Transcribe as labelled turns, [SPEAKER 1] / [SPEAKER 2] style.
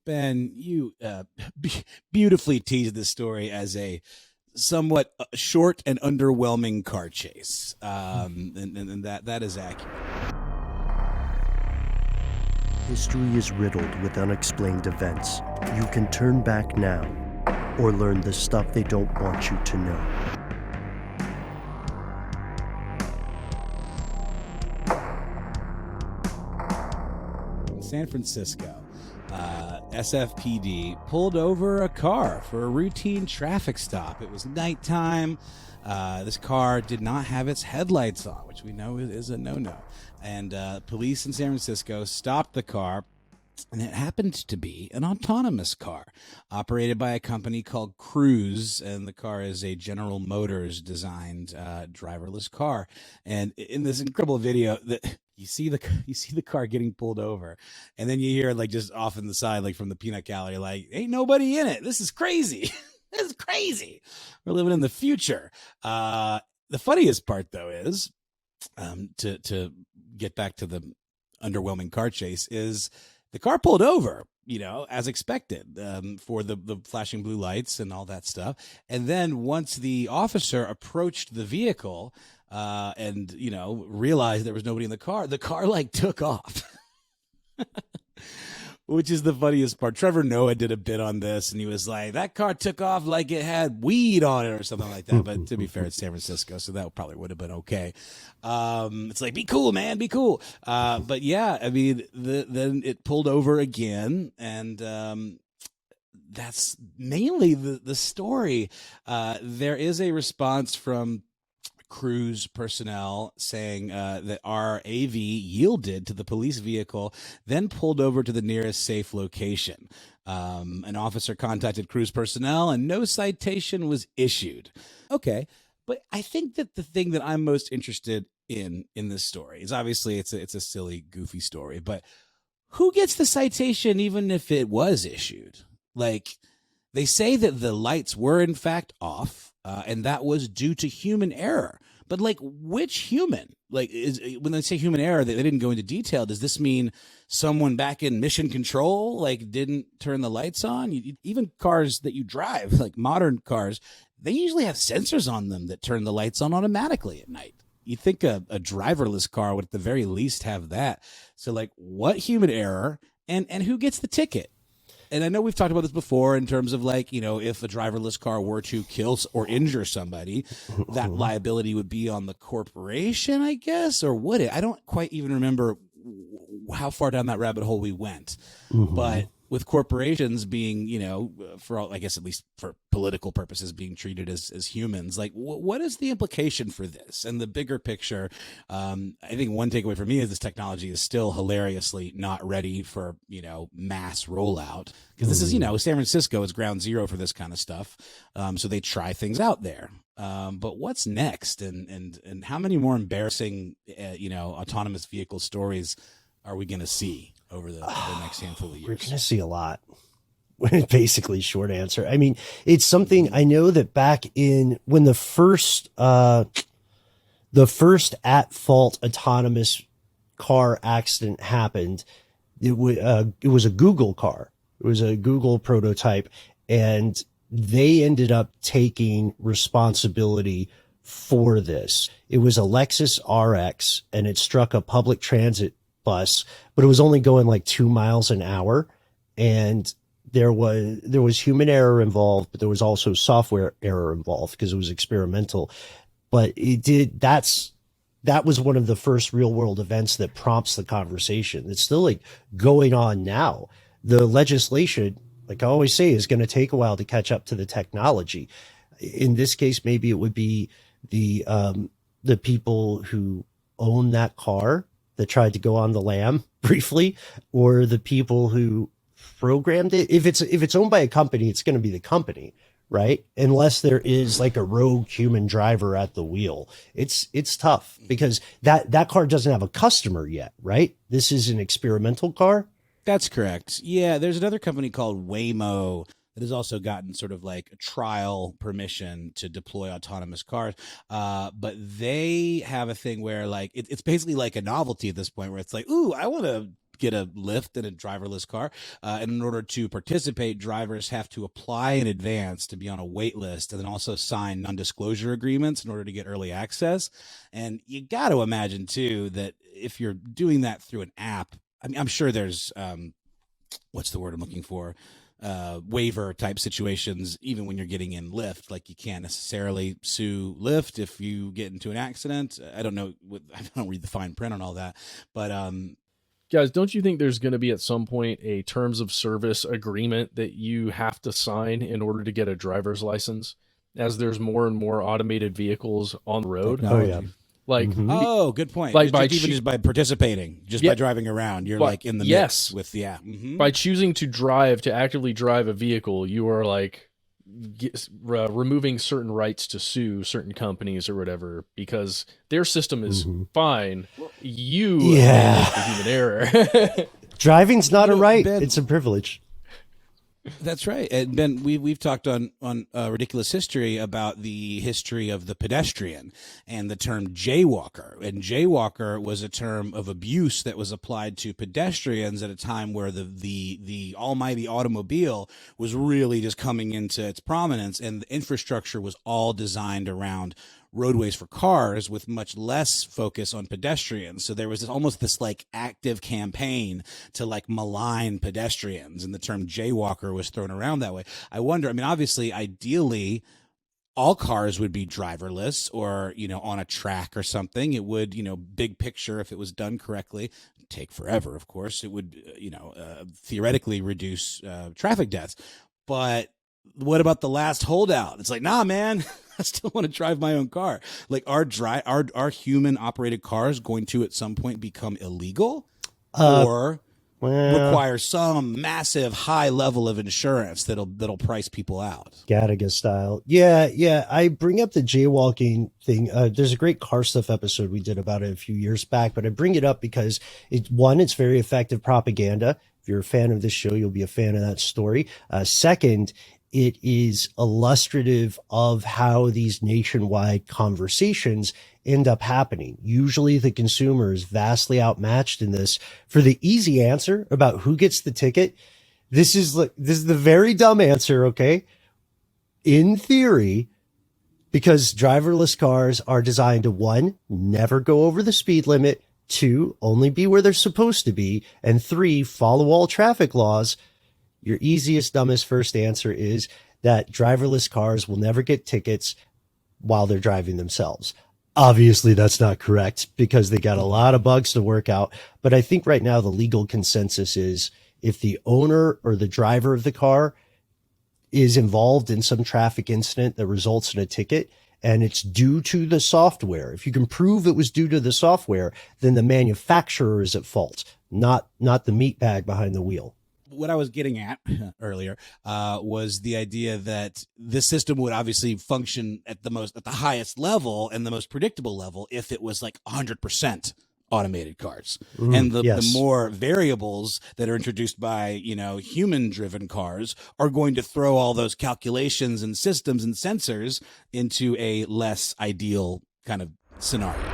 [SPEAKER 1] Ben, you beautifully teased this story as a somewhat short and underwhelming car chase, and that is accurate.
[SPEAKER 2] History is riddled with unexplained events. You can turn back now, or learn the stuff they don't want you to know.
[SPEAKER 1] In San Francisco, SFPD pulled over a car for a routine traffic stop. It was nighttime. This car did not have its headlights on, which we know is a no-no. And police in San Francisco stopped the car, and it happened to be an autonomous car operated by a company called Cruise, and the car is a General Motors designed driverless car. And in this incredible video, you see the car getting pulled over, and then you hear like just off in the side, like from the peanut gallery, like, ain't nobody in it. This is crazy. This is crazy. We're living in the future. The funniest part, though, is to get back to the underwhelming car chase, is the car pulled over, as expected, for the flashing blue lights and all that stuff. And then once the officer approached the vehicle and, realized there was nobody in the car like took off. Which is the funniest part. Trevor Noah did a bit on this, and he was like, that car took off like it had weed on it or something like that. But to be fair, it's San Francisco, so that probably would have been okay. It's like, be cool, man, be cool. But yeah, I mean, then it pulled over again, and that's mainly the story. There is a response from Cruise personnel saying that our AV yielded to the police vehicle, then pulled over to the nearest safe location. An officer contacted Cruise personnel, and no citation was issued. Okay, but I think that the thing that I'm most interested in this story is, obviously it's a silly, goofy story, but who gets the citation even if it was issued? Like, they say that the lights were in fact off, and that was due to human error. But like, which human? Like, when they say human error, they didn't go into detail. Does this mean someone back in mission control like didn't turn the lights on? Even cars that you drive, like modern cars, they usually have sensors on them that turn the lights on automatically at night. You think a driverless car would at the very least have that. So like, what human error, and who gets the ticket? And I know we've talked about this before in terms of like, if a driverless car were to kill or injure somebody, that liability would be on the corporation, I guess, or would it? I don't quite even remember how far down that rabbit hole we went. But with corporations being, for all, I guess, at least for political purposes, being treated as humans, like what is the implication for this? And the bigger picture, I think one takeaway for me is this technology is still hilariously not ready for, mass rollout, because this is, San Francisco is ground zero for this kind of stuff. So they try things out there. But what's next? And how many more embarrassing, autonomous vehicle stories are we going to see over the next handful of years?
[SPEAKER 2] We're going to see a lot. Basically, short answer. I mean, it's something I know that back in when the first at fault autonomous car accident happened, it was a Google car. It was a Google prototype, and they ended up taking responsibility for this. It was a Lexus RX, and it struck a public transit bus, but it was only going like 2 miles an hour, and there was human error involved, but there was also software error involved because it was experimental. But that was one of the first real world events that prompts the conversation. It's still like going on now. The legislation, like I always say, is going to take a while to catch up to the technology. In this case, maybe it would be the people who own that car that tried to go on the lam briefly, or the people who programmed it. If it's owned by a company, it's going to be the company, right? Unless there is like a rogue human driver at the wheel. It's tough because that car doesn't have a customer yet, right? This is an experimental car.
[SPEAKER 1] That's correct. Yeah, there's another company called Waymo that has also gotten sort of like a trial permission to deploy autonomous cars. But they have a thing where like it's basically like a novelty at this point, where it's like, ooh, I want to get a lift in a driverless car. And in order to participate, drivers have to apply in advance to be on a wait list and then also sign non-disclosure agreements in order to get early access. And you got to imagine, too, that if you're doing that through an app, I mean, I'm sure there's, what's the word I'm looking for? Waiver type situations, even when you're getting in Lyft, like you can't necessarily sue Lyft if you get into an accident. I don't know. I don't read the fine print on all that, but,
[SPEAKER 3] guys, don't you think there's going to be at some point a terms of service agreement that you have to sign in order to get a driver's license as there's more and more automated vehicles on the road?
[SPEAKER 1] Technology.
[SPEAKER 2] Oh, yeah.
[SPEAKER 3] Like,
[SPEAKER 1] oh, good point.
[SPEAKER 3] Like
[SPEAKER 1] just by participating, just by driving around, you're like in the mix with
[SPEAKER 3] By choosing to actively drive a vehicle, you are like removing certain rights to sue certain companies or whatever because their system is fine. You the human error.
[SPEAKER 2] Driving's not a right; it's a privilege.
[SPEAKER 1] That's right. And Ben, we've talked on Ridiculous History about the history of the pedestrian and the term jaywalker. And jaywalker was a term of abuse that was applied to pedestrians at a time where the almighty automobile was really just coming into its prominence, and the infrastructure was all designed around roadways for cars with much less focus on pedestrians. So there was almost this like active campaign to like malign pedestrians, and the term jaywalker was thrown around that way. I wonder, I mean, obviously, ideally, all cars would be driverless or, on a track or something. It would, big picture, if it was done correctly, take forever, of course. It would, theoretically reduce traffic deaths. But what about the last holdout? It's like, nah, man, I still want to drive my own car. Like, are human operated cars going to at some point become illegal or require some massive high level of insurance that'll price people out?
[SPEAKER 2] Gattaca style. Yeah. I bring up the jaywalking thing. There's a great car stuff episode we did about it a few years back, but I bring it up because it's very effective propaganda. If you're a fan of this show, you'll be a fan of that story. Second, it is illustrative of how these nationwide conversations end up happening. Usually the consumer is vastly outmatched in this. For the easy answer about who gets the ticket, this is the very dumb answer, okay? In theory, because driverless cars are designed to, 1, never go over the speed limit, 2, only be where they're supposed to be, and 3, follow all traffic laws. Your easiest, dumbest first answer is that driverless cars will never get tickets while they're driving themselves. Obviously, that's not correct because they got a lot of bugs to work out. But I think right now the legal consensus is if the owner or the driver of the car is involved in some traffic incident that results in a ticket and it's due to the software, if you can prove it was due to the software, then the manufacturer is at fault, not the meat bag behind the wheel.
[SPEAKER 1] What I was getting at earlier was the idea that this system would obviously function at the highest level and the most predictable level if it was like 100% automated cars. And the more variables that are introduced by, human driven cars are going to throw all those calculations and systems and sensors into a less ideal kind of scenario.